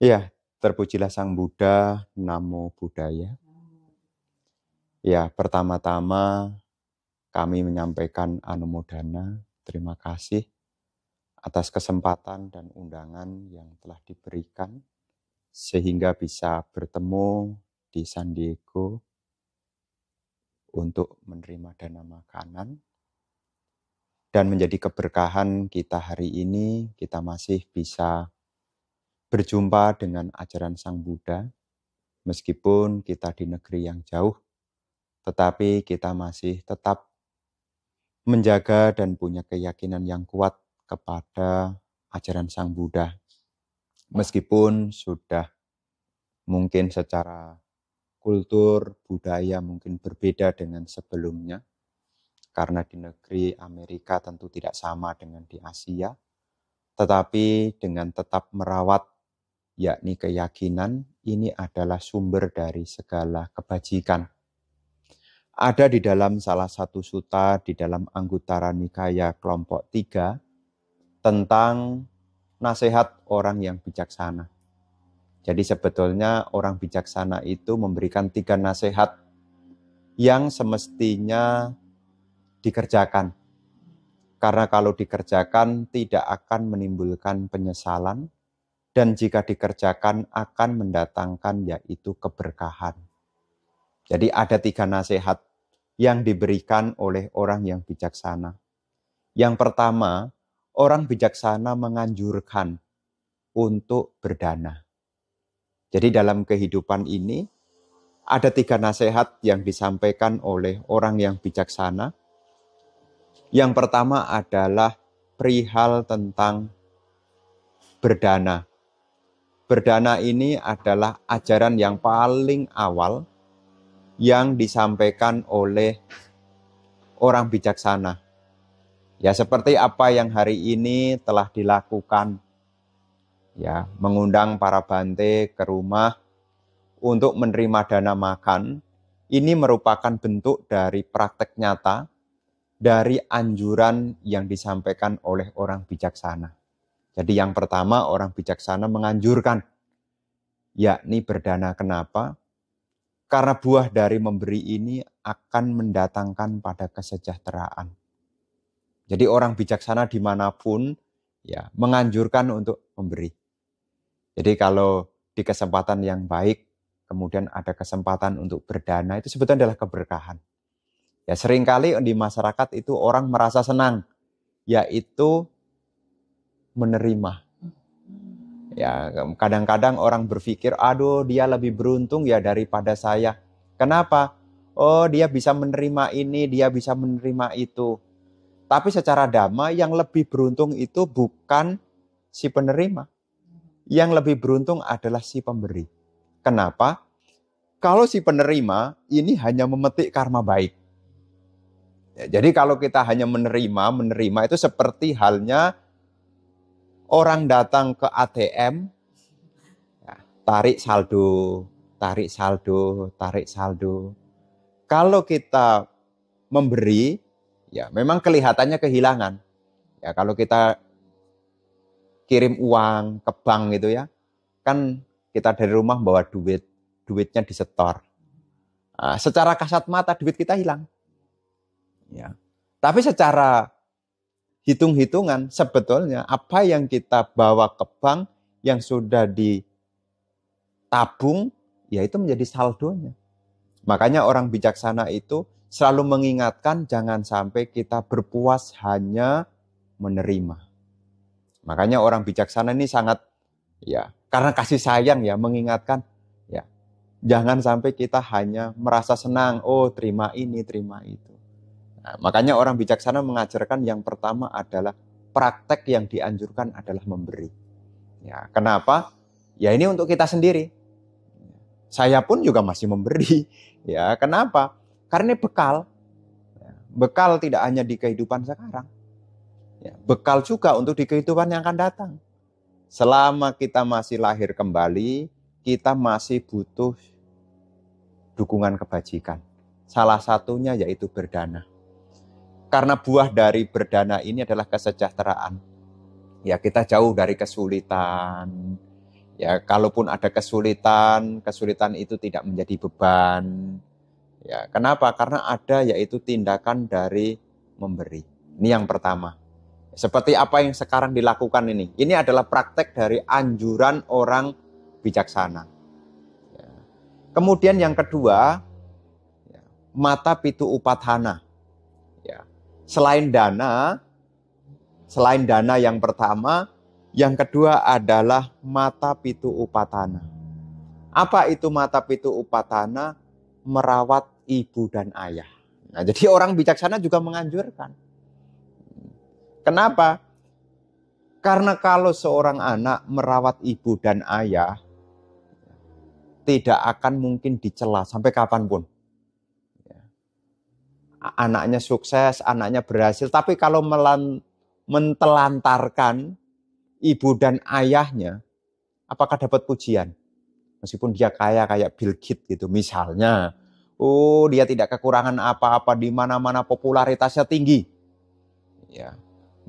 Ya, terpujilah Sang Buddha, Namo Buddhaya. Ya, pertama-tama kami menyampaikan anumodana, terima kasih atas kesempatan dan undangan yang telah diberikan sehingga bisa bertemu di San Diego untuk menerima dana makanan dan menjadi keberkahan kita hari ini. Kita masih bisa berjumpa dengan ajaran Sang Buddha meskipun kita di negeri yang jauh, tetapi kita masih tetap menjaga dan punya keyakinan yang kuat kepada ajaran Sang Buddha. Meskipun sudah mungkin secara kultur, budaya mungkin berbeda dengan sebelumnya, karena di negeri Amerika tentu tidak sama dengan di Asia, tetapi dengan tetap merawat yakni keyakinan, ini adalah sumber dari segala kebajikan. Ada di dalam salah satu sutta di dalam Anguttara Nikaya kelompok 3 tentang nasihat orang yang bijaksana. Jadi sebetulnya orang bijaksana itu memberikan 3 nasihat yang semestinya dikerjakan. Karena kalau dikerjakan tidak akan menimbulkan penyesalan dan jika dikerjakan akan mendatangkan yaitu keberkahan. Jadi ada 3 nasihat yang diberikan oleh orang yang bijaksana. Yang pertama, orang bijaksana menganjurkan untuk berdana. Jadi dalam kehidupan ini ada 3 nasihat yang disampaikan oleh orang yang bijaksana. Yang pertama adalah perihal tentang berdana. Berdana ini adalah ajaran yang paling awal yang disampaikan oleh orang bijaksana. Ya, seperti apa yang hari ini telah dilakukan. Ya, mengundang para bante ke rumah untuk menerima dana makan. Ini merupakan bentuk dari praktek nyata dari anjuran yang disampaikan oleh orang bijaksana. Jadi yang pertama orang bijaksana menganjurkan yakni berdana. Kenapa? Karena buah dari memberi ini akan mendatangkan pada kesejahteraan. Jadi orang bijaksana dimanapun ya menganjurkan untuk memberi. Jadi kalau di kesempatan yang baik, kemudian ada kesempatan untuk berdana, itu sebetulnya adalah keberkahan. Ya seringkali di masyarakat itu orang merasa senang, yaitu menerima. Ya kadang-kadang orang berpikir, aduh dia lebih beruntung ya daripada saya. Kenapa? Oh dia bisa menerima ini, dia bisa menerima itu. Tapi secara dhamma yang lebih beruntung itu bukan si penerima. Yang lebih beruntung adalah si pemberi. Kenapa? Kalau si penerima ini hanya memetik karma baik. Ya, jadi kalau kita hanya menerima itu seperti halnya orang datang ke ATM, ya, tarik saldo, tarik saldo, tarik saldo. Kalau kita memberi, ya memang kelihatannya kehilangan. Ya kalau kita kirim uang ke bank gitu ya, kan kita dari rumah bawa duitnya disetor. Nah, secara kasat mata duit kita hilang. Ya. Tapi secara hitung-hitungan sebetulnya apa yang kita bawa ke bank yang sudah ditabung, ya itu menjadi saldonya. Makanya orang bijaksana itu selalu mengingatkan jangan sampai kita berpuas hanya menerima. Makanya orang bijaksana ini sangat ya karena kasih sayang ya mengingatkan ya jangan sampai kita hanya merasa senang, oh terima ini, terima itu. Nah, makanya orang bijaksana mengajarkan yang pertama adalah praktek yang dianjurkan adalah memberi. Ya, kenapa? Ya ini untuk kita sendiri. Saya pun juga masih memberi. Ya, kenapa? Karena ini bekal. Bekal tidak hanya di kehidupan sekarang. Ya, bekal juga untuk di kehidupan yang akan datang. Selama kita masih lahir kembali, kita masih butuh dukungan kebajikan. Salah satunya yaitu berdana. Karena buah dari berdana ini adalah kesejahteraan. Ya kita jauh dari kesulitan. Ya kalaupun ada kesulitan, kesulitan itu tidak menjadi beban. Ya, kenapa? Karena ada yaitu tindakan dari memberi. Ini yang pertama. Seperti apa yang sekarang dilakukan ini. Ini adalah praktek dari anjuran orang bijaksana. Ya. Kemudian yang kedua, ya, mata pitu upathana. Ya. Selain dana yang pertama, yang kedua adalah mata pitu upatana. Apa itu mata pitu upatana? Merawat ibu dan ayah. Nah, jadi orang bijaksana juga menganjurkan. Kenapa? Karena kalau seorang anak merawat ibu dan ayah, tidak akan mungkin dicela sampai kapanpun. Anaknya sukses, anaknya berhasil, tapi kalau mentelantarkan ibu dan ayahnya, apakah dapat pujian? Meskipun dia kaya kayak Bill Gates gitu misalnya. Oh, dia tidak kekurangan apa-apa, di mana-mana popularitasnya tinggi. Ya.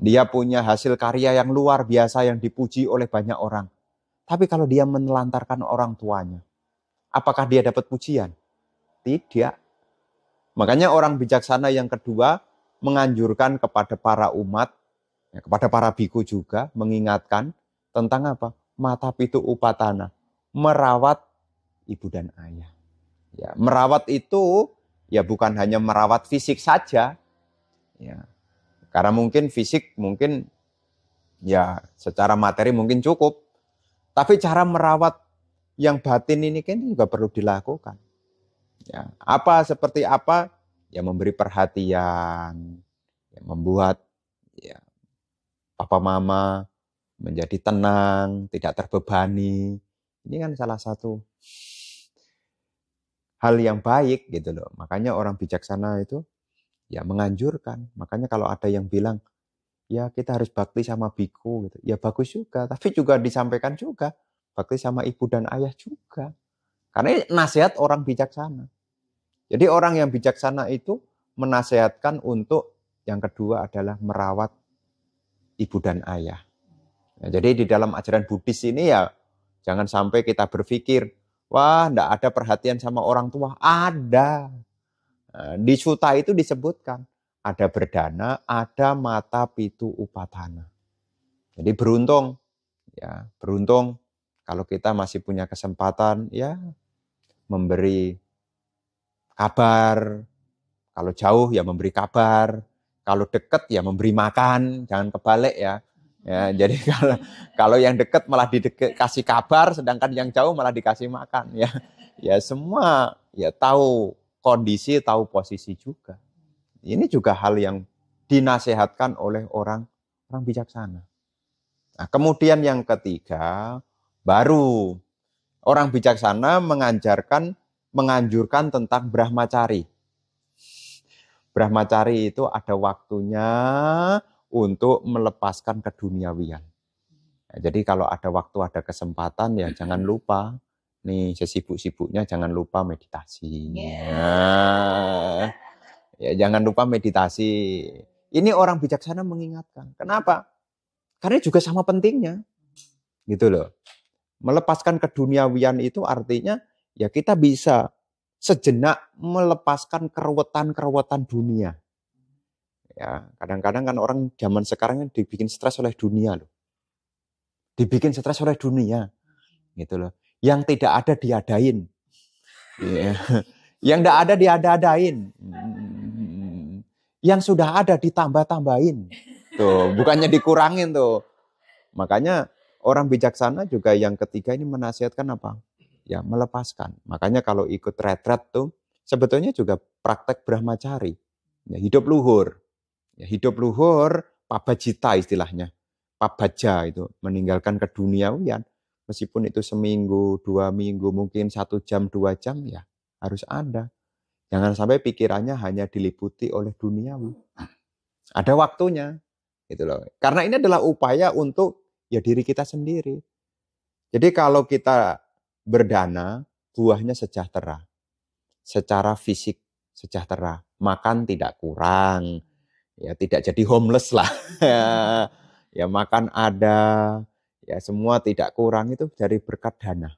Dia punya hasil karya yang luar biasa yang dipuji oleh banyak orang. Tapi kalau dia menelantarkan orang tuanya, apakah dia dapat pujian? Tidak. Makanya orang bijaksana yang kedua menganjurkan kepada para umat, ya, kepada para biku juga, mengingatkan tentang apa? Mata pitu upatana, merawat ibu dan ayah. Ya, merawat itu ya bukan hanya merawat fisik saja. Ya. Karena mungkin fisik mungkin ya secara materi mungkin cukup. Tapi cara merawat yang batin ini kan juga perlu dilakukan. Ya, seperti apa? Ya memberi perhatian, ya, membuat ya papa mama menjadi tenang, tidak terbebani. Ini kan salah satu hal yang baik gitu loh. Makanya orang bijaksana itu ya menganjurkan. Makanya kalau ada yang bilang, ya kita harus bakti sama biku gitu. Ya bagus juga, tapi juga disampaikan juga bakti sama ibu dan ayah juga. Karena ini nasihat orang bijaksana. Jadi orang yang bijaksana itu menasihatkan untuk yang kedua adalah merawat ibu dan ayah. Nah, jadi di dalam ajaran Buddhis ini ya jangan sampai kita berpikir, wah enggak ada perhatian sama orang tua. Ada. Nah, di Sutta itu disebutkan, ada berdana, ada mata pitu upatana. Jadi beruntung, ya beruntung kalau kita masih punya kesempatan ya memberi kabar. Kalau jauh ya memberi kabar, kalau dekat ya memberi makan, jangan kebalik ya. Ya, jadi kalau yang dekat malah dikasih kabar, sedangkan yang jauh malah dikasih makan ya. Ya semua ya tahu kondisi, tahu posisi juga. Ini juga hal yang dinasehatkan oleh orang bijaksana. Nah, kemudian yang ketiga, baru orang bijaksana menganjurkan tentang brahmacari. Brahmacari itu ada waktunya untuk melepaskan keduniawian. Nah, jadi kalau ada waktu, ada kesempatan ya jangan lupa. Nih sesibuk-sibuknya jangan lupa meditasi. Nah, ya jangan lupa meditasi. Ini orang bijaksana mengingatkan. Kenapa? Karena juga sama pentingnya. Gitu loh. Melepaskan keduniawian itu artinya ya kita bisa sejenak melepaskan kerewetan-kerewetan dunia. Ya, kadang-kadang kan orang zaman sekarang kan dibikin stres oleh dunia loh. Dibikin stres oleh dunia. Gitu loh. Yang tidak ada diadain. Ya. Yang tidak ada diada-adain. Yang sudah ada ditambah-tambahin. Tuh, bukannya dikurangin tuh. Makanya orang bijaksana juga yang ketiga ini menasihatkan apa? Ya melepaskan. Makanya kalau ikut retret tuh sebetulnya juga praktek brahmacari. Ya, hidup luhur. Ya, hidup luhur, pabajita istilahnya. Pabaja itu, meninggalkan keduniawian. Meskipun itu seminggu, 2 minggu, mungkin 1 jam, 2 jam, ya harus ada. Jangan sampai pikirannya hanya diliputi oleh duniawi. Ada waktunya. Gitu loh. Karena ini adalah upaya untuk ya diri kita sendiri. Jadi kalau kita berdana, buahnya sejahtera. Secara fisik sejahtera. Makan tidak kurang. Ya, tidak jadi homeless lah. ya makan ada, ya semua tidak kurang itu dari berkat dana.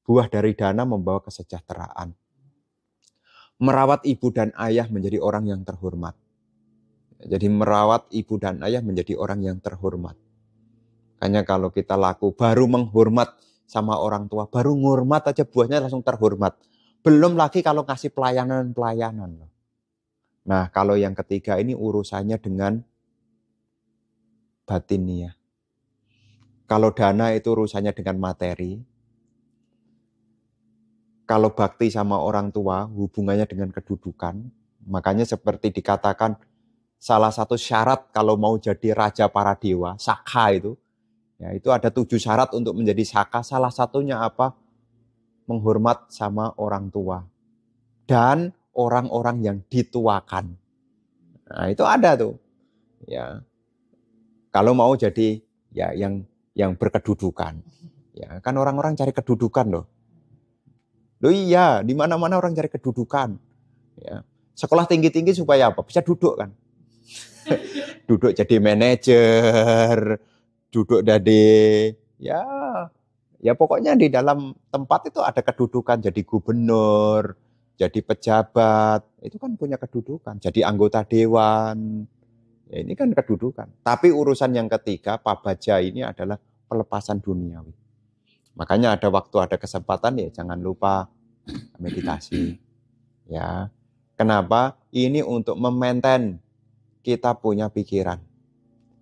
Buah dari dana membawa kesejahteraan. Merawat ibu dan ayah menjadi orang yang terhormat. Jadi merawat ibu dan ayah menjadi orang yang terhormat. Hanya kalau kita laku baru menghormat sama orang tua, baru ngormat aja buahnya langsung terhormat. Belum lagi kalau kasih pelayanan-pelayanan. Nah, kalau yang ketiga ini urusannya dengan batinnya. Kalau dana itu urusannya dengan materi. Kalau bakti sama orang tua hubungannya dengan kedudukan. Makanya seperti dikatakan salah satu syarat kalau mau jadi raja para dewa, Saka itu. Ya, itu ada 7 syarat untuk menjadi Saka. Salah satunya apa? Menghormat sama orang tua. Dan orang-orang yang dituakan. Nah, itu ada tuh. Ya. Kalau mau jadi ya yang berkedudukan. Ya, kan orang-orang cari kedudukan loh. Loh iya, di mana-mana orang cari kedudukan. Ya. Sekolah tinggi-tinggi supaya apa? Bisa duduk kan. Duduk jadi manajer, duduk jadi ya pokoknya di dalam tempat itu ada kedudukan, jadi gubernur, jadi pejabat, itu kan punya kedudukan, jadi anggota dewan. Ya, ini kan kedudukan. Tapi urusan yang ketiga, pabaja ini adalah pelepasan duniawi. Makanya ada waktu, ada kesempatan ya jangan lupa meditasi. Ya. Kenapa? Ini untuk memaintain kita punya pikiran.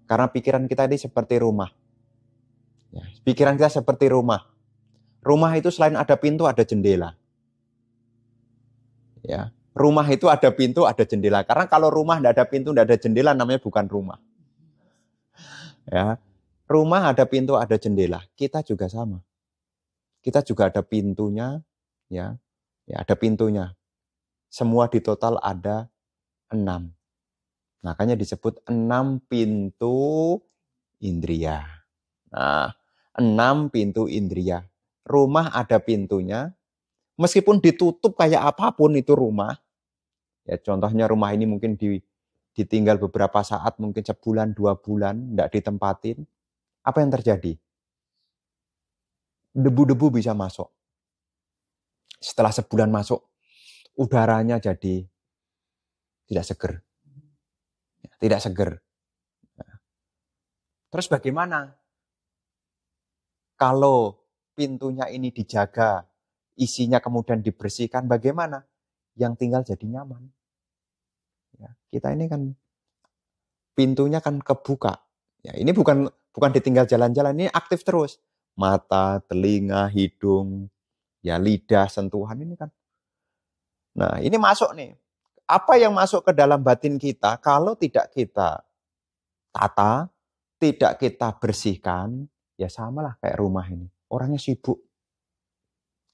Karena pikiran kita ini seperti rumah. Ya, pikiran kita seperti rumah. Rumah itu selain ada pintu, ada jendela. Ya, rumah itu ada pintu, ada jendela. Karena kalau rumah tidak ada pintu, tidak ada jendela, namanya bukan rumah. Ya, rumah ada pintu, ada jendela. Kita juga sama. Kita juga ada pintunya, ya ada pintunya. Semua di total ada 6. Makanya disebut 6 pintu indria. Nah, 6 pintu indria. Rumah ada pintunya, meskipun ditutup kayak apapun itu rumah. Ya, contohnya rumah ini mungkin ditinggal beberapa saat, mungkin sebulan, 2 bulan, enggak ditempatin. Apa yang terjadi? Debu-debu bisa masuk. Setelah sebulan masuk, udaranya jadi tidak seger. Tidak seger. Terus bagaimana? Kalau pintunya ini dijaga, isinya kemudian dibersihkan, bagaimana? Yang tinggal jadi nyaman. Ya, kita ini kan pintunya kan kebuka. Ya, ini bukan ditinggal jalan-jalan, ini aktif terus. Mata, telinga, hidung, ya lidah, sentuhan ini kan. Nah, ini masuk nih. Apa yang masuk ke dalam batin kita kalau tidak kita tata, tidak kita bersihkan, ya samalah kayak rumah ini. Orangnya sibuk.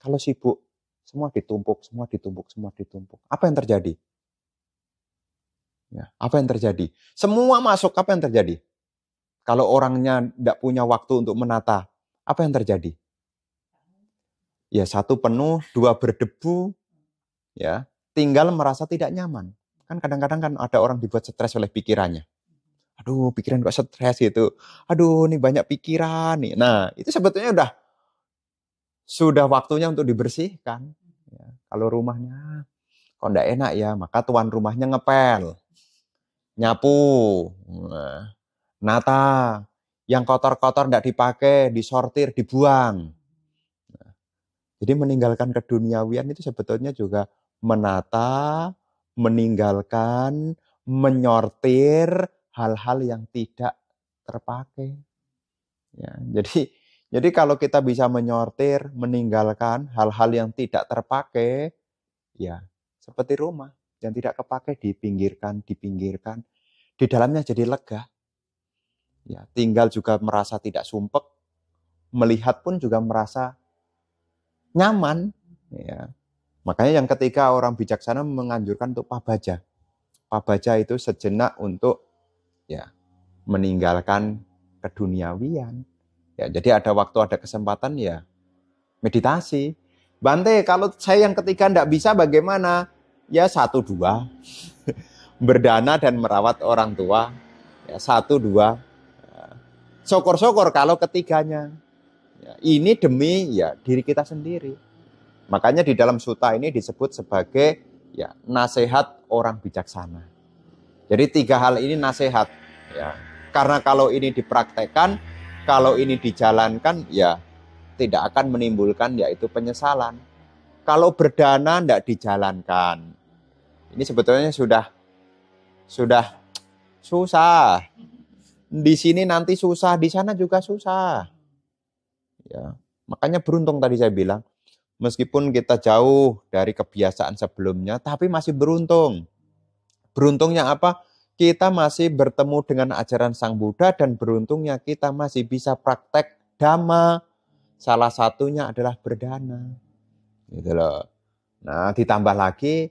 Kalau sibuk, semua ditumpuk, semua ditumpuk, semua ditumpuk. Apa yang terjadi? Ya, apa yang terjadi? Semua masuk, apa yang terjadi? Kalau orangnya tidak punya waktu untuk menata, apa yang terjadi? Ya, 1 penuh, 2 berdebu, ya, tinggal merasa tidak nyaman. Kan kadang-kadang kan ada orang dibuat stres oleh pikirannya. Aduh, pikiran kok stres gitu. Aduh, ini banyak pikiran nih. Nah, itu sebetulnya sudah waktunya untuk dibersihkan. Ya, kalau rumahnya kok enggak enak ya, maka tuan rumahnya ngepel, nyapu, nata, yang kotor-kotor enggak dipakai, disortir, dibuang. Nah, jadi meninggalkan keduniawian itu sebetulnya juga menata, meninggalkan, menyortir hal-hal yang tidak terpakai. Ya, jadi kalau kita bisa menyortir, meninggalkan hal-hal yang tidak terpakai, ya seperti rumah yang tidak kepakai dipinggirkan, di dalamnya jadi lega. Ya, tinggal juga merasa tidak sumpek, melihat pun juga merasa nyaman. Ya. Makanya yang ketiga orang bijaksana menganjurkan untuk pabaja. Pabaja itu sejenak untuk ya meninggalkan keduniawian. Ya, jadi ada waktu, ada kesempatan ya meditasi. Bante, kalau saya yang ketiga enggak bisa bagaimana? Ya 1, 2. Berdana dan merawat orang tua. Ya 1, 2. Syukur-syukur kalau ketiganya. Ya, ini demi ya diri kita sendiri. Makanya di dalam suta ini disebut sebagai ya nasihat orang bijaksana. Jadi 3 hal ini nasihat. Ya. Karena kalau ini dipraktekkan, kalau ini dijalankan, ya tidak akan menimbulkan yaitu penyesalan. Kalau berdana tidak dijalankan, ini sebetulnya sudah susah. Di sini nanti susah, di sana juga susah. Ya, makanya beruntung tadi saya bilang, meskipun kita jauh dari kebiasaan sebelumnya, tapi masih beruntung. Beruntungnya apa? Kita masih bertemu dengan ajaran Sang Buddha dan beruntungnya kita masih bisa praktek Dhamma. Salah satunya adalah berdana. Gitu loh. Nah, ditambah lagi,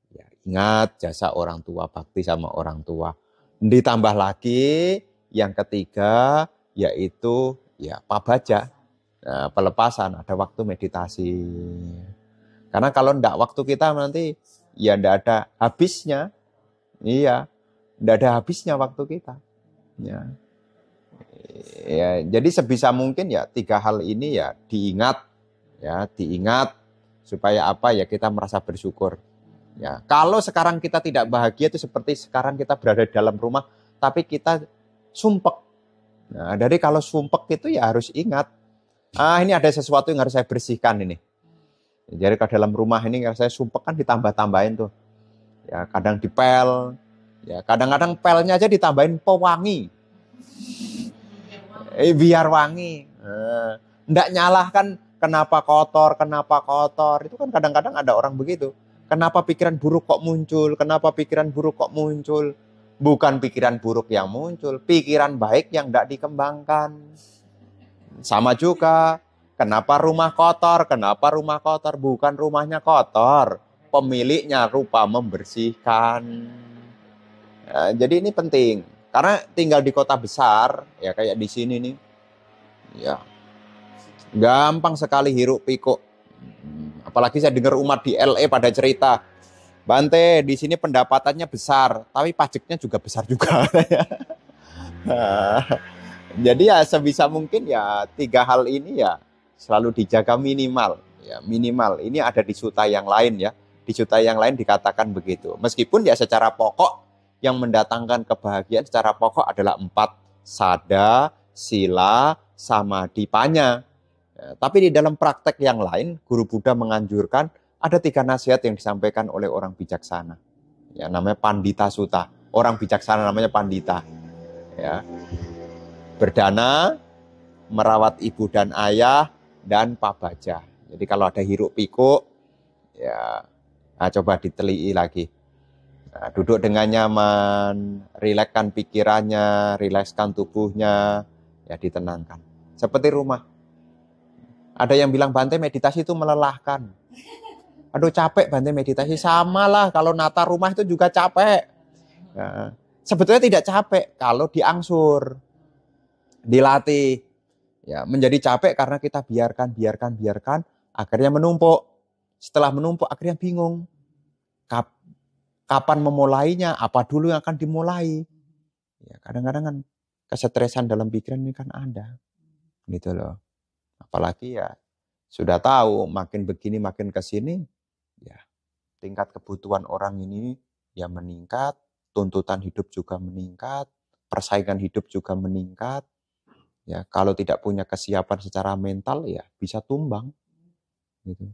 ya ingat jasa orang tua, bakti sama orang tua. Ditambah lagi, yang ketiga, yaitu ya pabaja. Nah, pelepasan, ada waktu meditasi. Karena kalau enggak waktu kita nanti, ya enggak ada habisnya. Iya, enggak ada habisnya waktu kita. Ya. Ya, jadi sebisa mungkin ya 3 hal ini ya diingat supaya apa ya kita merasa bersyukur. Ya, kalau sekarang kita tidak bahagia itu seperti sekarang kita berada di dalam rumah tapi kita sumpek. Nah, dari kalau sumpek itu ya harus ingat, ini ada sesuatu yang harus saya bersihkan ini. Jadi kalau dalam rumah ini kalau saya sumpek kan ditambah-tambahin tuh. Ya, kadang dipel, ya kadang-kadang pelnya aja ditambahin pewangi. Biar wangi. Nggak nyalahkan kenapa kotor. Itu kan kadang-kadang ada orang begitu. Kenapa pikiran buruk kok muncul? Kenapa pikiran buruk kok muncul? Bukan pikiran buruk yang muncul, pikiran baik yang nggak dikembangkan. Sama juga, kenapa rumah kotor? Kenapa rumah kotor? Bukan rumahnya kotor, pemiliknya lupa membersihkan. Ya, jadi ini penting. Karena tinggal di kota besar, ya kayak di sini nih, ya gampang sekali hiruk pikuk. Apalagi saya dengar umat di LA pada cerita, Bante di sini pendapatannya besar, tapi pajaknya juga besar juga. Jadi ya sebisa mungkin ya 3 hal ini ya selalu dijaga minimal. Ya minimal. Ini ada di sutta yang lain ya. Di sutta yang lain dikatakan begitu. Meskipun ya secara pokok yang mendatangkan kebahagiaan secara pokok adalah 4 sada, sila, samadhi, panya. Ya, tapi di dalam praktek yang lain, Guru Buddha menganjurkan ada 3 nasihat yang disampaikan oleh orang bijaksana. Ya, namanya Pandita Sutta. Orang bijaksana namanya Pandita. Ya. Berdana, merawat ibu dan ayah, dan pabaja. Jadi kalau ada hiruk pikuk, ya coba diteliti lagi. Nah, duduk dengan nyaman, rilekskan pikirannya, rilekskan tubuhnya, ya ditenangkan. Seperti rumah. Ada yang bilang Bante meditasi itu melelahkan. Aduh capek Bante meditasi, sama lah kalau nata rumah itu juga capek. Nah, sebetulnya tidak capek kalau diangsur, dilatih. Ya, menjadi capek karena kita biarkan, akhirnya menumpuk. Setelah menumpuk akhirnya bingung. Kapan memulainya, apa dulu yang akan dimulai. Ya, kadang-kadang kan kesetresan dalam pikiran ini kan ada. Gitu loh. Apalagi ya sudah tahu makin begini makin ke sini ya tingkat kebutuhan orang ini ya meningkat, tuntutan hidup juga meningkat, persaingan hidup juga meningkat. Ya, kalau tidak punya kesiapan secara mental ya bisa tumbang. Gitu.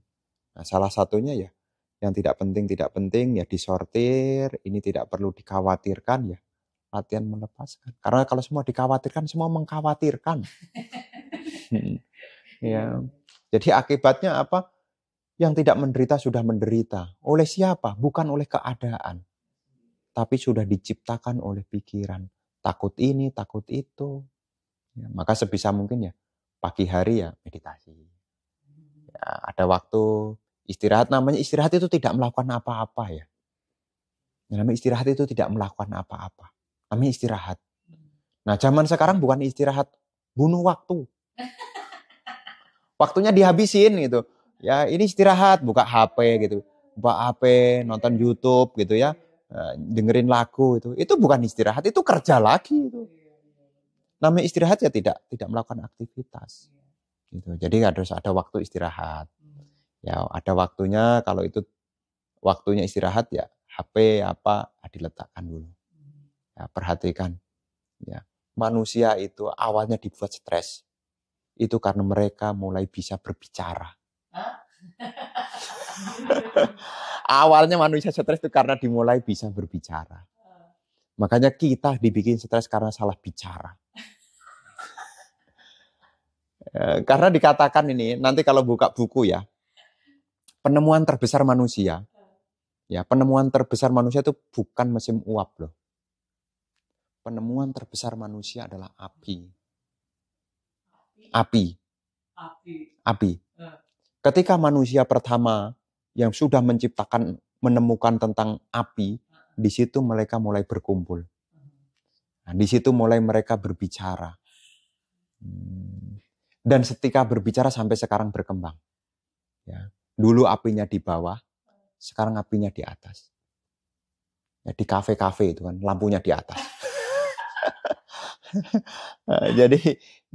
Nah, salah satunya ya yang tidak penting ya disortir, ini tidak perlu dikhawatirkan ya, latihan melepaskan. Karena kalau semua dikhawatirkan, semua mengkhawatirkan. Ya. Jadi akibatnya apa? Yang tidak menderita sudah menderita. Oleh siapa? Bukan oleh keadaan. Tapi sudah diciptakan oleh pikiran. Takut ini, takut itu. Ya, maka sebisa mungkin ya, pagi hari ya meditasi. Ya, ada waktu istirahat, namanya istirahat itu tidak melakukan apa-apa ya. Namanya istirahat itu tidak melakukan apa-apa. Namanya istirahat. Nah, zaman sekarang bukan istirahat, bunuh waktu. Waktunya dihabisin gitu. Ya, ini istirahat, buka HP gitu. Buka HP, nonton YouTube gitu ya. Dengerin lagu itu. Itu bukan istirahat, itu kerja lagi itu. Namanya istirahat ya tidak melakukan aktivitas. Gitu. Jadi harus ada waktu istirahat. Ya, ada waktunya, kalau itu waktunya istirahat ya HP apa diletakkan dulu. Ya, perhatikan ya. Manusia itu awalnya dibuat stres. Itu karena mereka mulai bisa berbicara. Awalnya manusia stres itu karena dimulai bisa berbicara. Makanya kita dibikin stres karena salah bicara. Karena dikatakan ini, nanti kalau buka buku ya, penemuan terbesar manusia, ya penemuan terbesar manusia itu bukan mesin uap loh. Penemuan terbesar manusia adalah api. Api. Ketika manusia pertama yang sudah menemukan tentang api, di situ mereka mulai berkumpul. Nah, di situ mulai mereka berbicara. Dan ketika berbicara sampai sekarang berkembang. Ya. Dulu apinya di bawah, sekarang apinya di atas. Ya, di kafe-kafe itu kan lampunya di atas.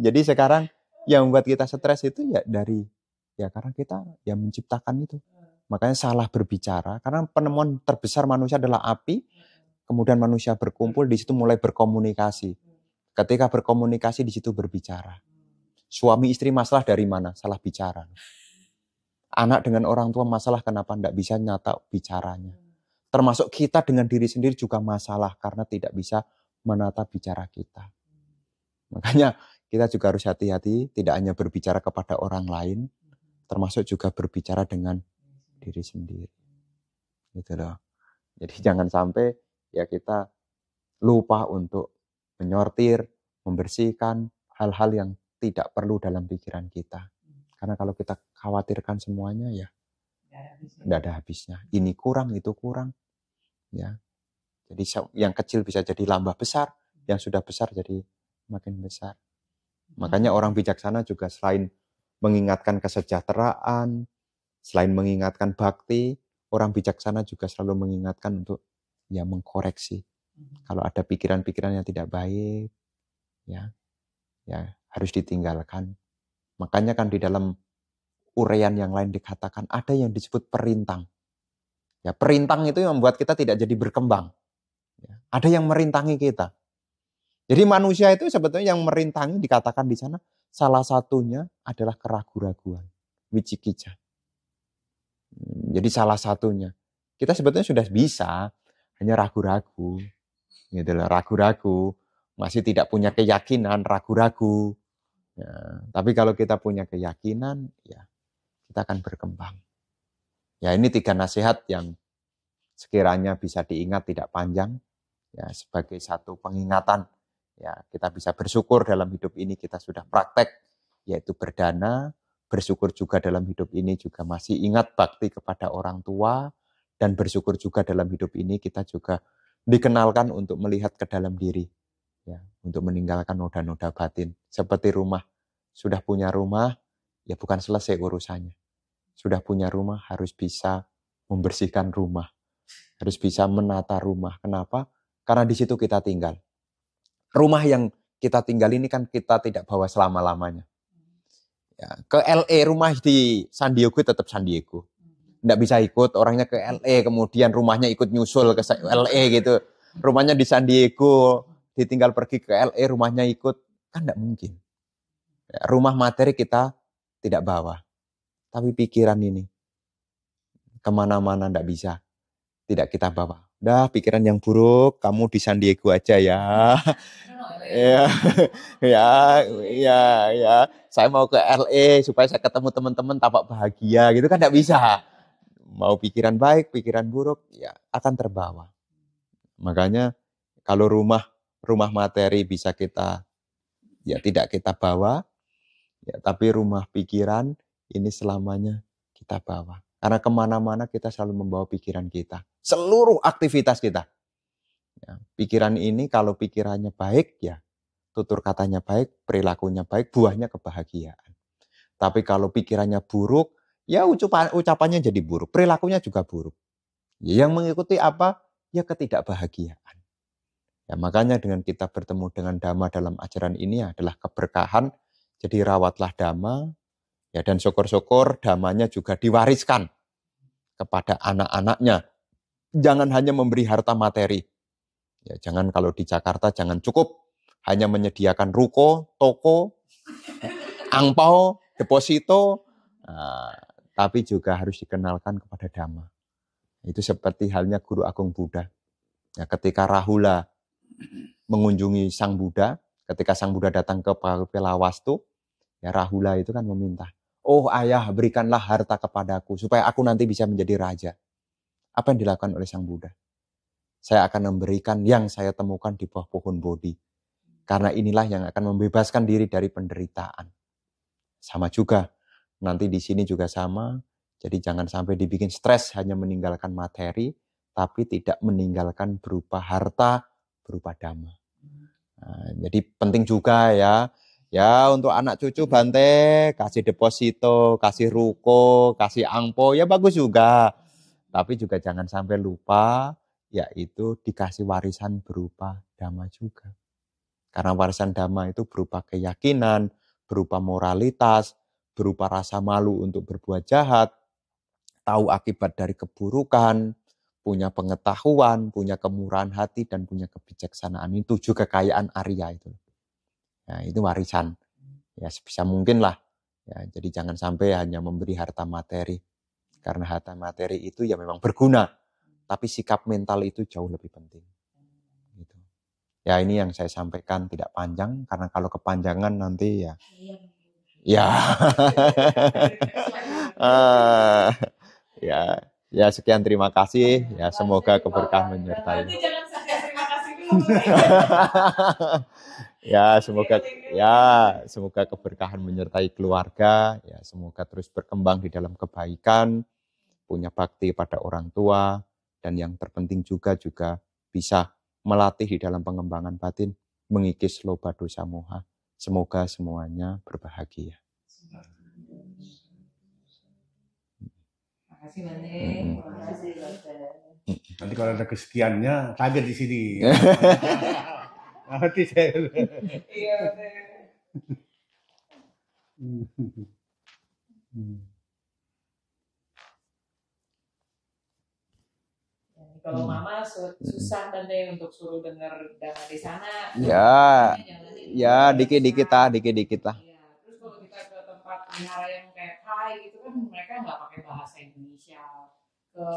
jadi sekarang yang membuat kita stres itu ya karena kita yang menciptakan itu. Makanya salah berbicara, karena penemuan terbesar manusia adalah api. Kemudian manusia berkumpul, di situ mulai berkomunikasi. Ketika berkomunikasi, di situ berbicara. Suami istri masalah dari mana? Salah bicara. Anak dengan orang tua masalah kenapa tidak bisa nyata bicaranya. Termasuk kita dengan diri sendiri juga masalah karena tidak bisa menata bicara kita. Makanya kita juga harus hati-hati, tidak hanya berbicara kepada orang lain, termasuk juga berbicara dengan diri sendiri. Gitu loh. Jadi jangan sampai ya kita lupa untuk menyortir, membersihkan hal-hal yang tidak perlu dalam pikiran kita. Karena kalau kita khawatirkan semuanya ya tidak ada habisnya. Ini kurang, itu kurang. Ya. Jadi yang kecil bisa jadi tambah besar, yang sudah besar jadi makin besar. Makanya orang bijaksana juga selain mengingatkan kesejahteraan, selain mengingatkan bakti, orang bijaksana juga selalu mengingatkan untuk ya mengkoreksi. Kalau ada pikiran-pikiran yang tidak baik, ya harus ditinggalkan. Makanya kan di dalam uraian yang lain dikatakan ada yang disebut perintang. Ya, perintang itu yang membuat kita tidak jadi berkembang. Ya, ada yang merintangi kita. Jadi manusia itu sebetulnya yang merintangi dikatakan di sana salah satunya adalah keraguan-raguan, wicikicca. Jadi salah satunya. Kita sebetulnya sudah bisa, hanya ragu-ragu. Gitu loh, ragu-ragu. Masih tidak punya keyakinan, ragu-ragu. Ya, tapi kalau kita punya keyakinan, ya kita akan berkembang. Ya ini 3 nasihat yang sekiranya bisa diingat tidak panjang. Ya sebagai satu pengingatan. Ya, kita bisa bersyukur dalam hidup ini kita sudah praktek, yaitu berdana, bersyukur juga dalam hidup ini juga masih ingat bakti kepada orang tua, dan bersyukur juga dalam hidup ini kita juga dikenalkan untuk melihat ke dalam diri, ya, untuk meninggalkan noda-noda batin. Seperti rumah, sudah punya rumah, ya bukan selesai urusannya. Sudah punya rumah harus bisa membersihkan rumah, harus bisa menata rumah. Kenapa? Karena di situ kita tinggal. Rumah yang kita tinggal ini kan kita tidak bawa selama-lamanya. Ya, ke LA rumah di San Diego tetap San Diego. Tidak bisa ikut orangnya ke LA kemudian rumahnya ikut nyusul ke LA gitu. Rumahnya di San Diego ditinggal pergi ke LA rumahnya ikut, kan tidak mungkin. Ya, rumah materi kita tidak bawa. Tapi pikiran ini kemana-mana tidak bisa. Tidak kita bawa. Dah pikiran yang buruk, kamu di San Diego aja ya. Ya. Saya mau ke LA supaya saya ketemu teman-teman tampak bahagia gitu kan tidak bisa. Mau pikiran baik, pikiran buruk, ya akan terbawa. Makanya kalau rumah materi bisa kita ya tidak kita bawa, ya tapi rumah pikiran ini selamanya kita bawa. Karena kemana-mana kita selalu membawa pikiran kita. Seluruh aktivitas kita. Ya, pikiran ini kalau pikirannya baik, ya tutur katanya baik, perilakunya baik, buahnya kebahagiaan. Tapi kalau pikirannya buruk, ya ucapannya jadi buruk. Perilakunya juga buruk. Ya, yang mengikuti apa? Ya ketidakbahagiaan. Ya, makanya dengan kita bertemu dengan Dhamma dalam ajaran ini adalah keberkahan. Jadi rawatlah Dhamma, ya, dan syukur-syukur Dhammanya juga diwariskan kepada anak-anaknya. Jangan hanya memberi harta materi. Ya, jangan kalau di Jakarta jangan cukup hanya menyediakan ruko, toko, angpau, deposito, tapi juga harus dikenalkan kepada Dhamma. Itu seperti halnya Guru Agung Buddha. Ya, ketika Rahula mengunjungi Sang Buddha, ketika Sang Buddha datang ke Pelawastu, ya Rahula itu kan meminta, oh ayah berikanlah harta kepadaku supaya aku nanti bisa menjadi raja. Apa yang dilakukan oleh Sang Buddha? Saya akan memberikan yang saya temukan di bawah pohon Bodhi. Karena inilah yang akan membebaskan diri dari penderitaan. Sama juga, nanti di sini juga sama. Jadi jangan sampai dibikin stres hanya meninggalkan materi, tapi tidak meninggalkan berupa harta, berupa Dhamma. Nah, jadi penting juga ya untuk anak cucu Bante, kasih deposito, kasih ruko, kasih angpo, ya bagus juga. Tapi juga jangan sampai lupa, yaitu dikasih warisan berupa Dhamma juga. Karena warisan Dhamma itu berupa keyakinan, berupa moralitas, berupa rasa malu untuk berbuat jahat, tahu akibat dari keburukan, punya pengetahuan, punya kemurahan hati, dan punya kebijaksanaan. Itu juga kekayaan Arya itu. Nah, itu warisan. Ya, sebisa mungkin lah. Ya, jadi jangan sampai hanya memberi harta materi. Karena harta materi itu ya memang berguna. Tapi sikap mental itu jauh lebih penting. Gitu. Ya, ini yang saya sampaikan tidak panjang. Karena kalau kepanjangan nanti ya. Ya. Ya, sekian terima kasih. Ya, semoga keberkahan menyertai. Jangan terima kasih dulu. Semoga keberkahan menyertai keluarga. Ya, semoga terus berkembang di dalam kebaikan, punya bakti pada orang tua, dan yang terpenting juga bisa melatih di dalam pengembangan batin, mengikis loba dosa moha. Semoga semuanya berbahagia. Makasih Bante. Makasih Bante. Nanti kalau ada kesekiannya kaget di sini. Nanti saya. Iya Bante. Kalau mama susah Bante untuk suruh dengar Dhamma di sana. Ya, dikit-dikit lah. Iya. Terus kalau kita ke tempat wihara yang kayak Thai gitu kan mereka nggak pakai bahasa Indonesia. Ke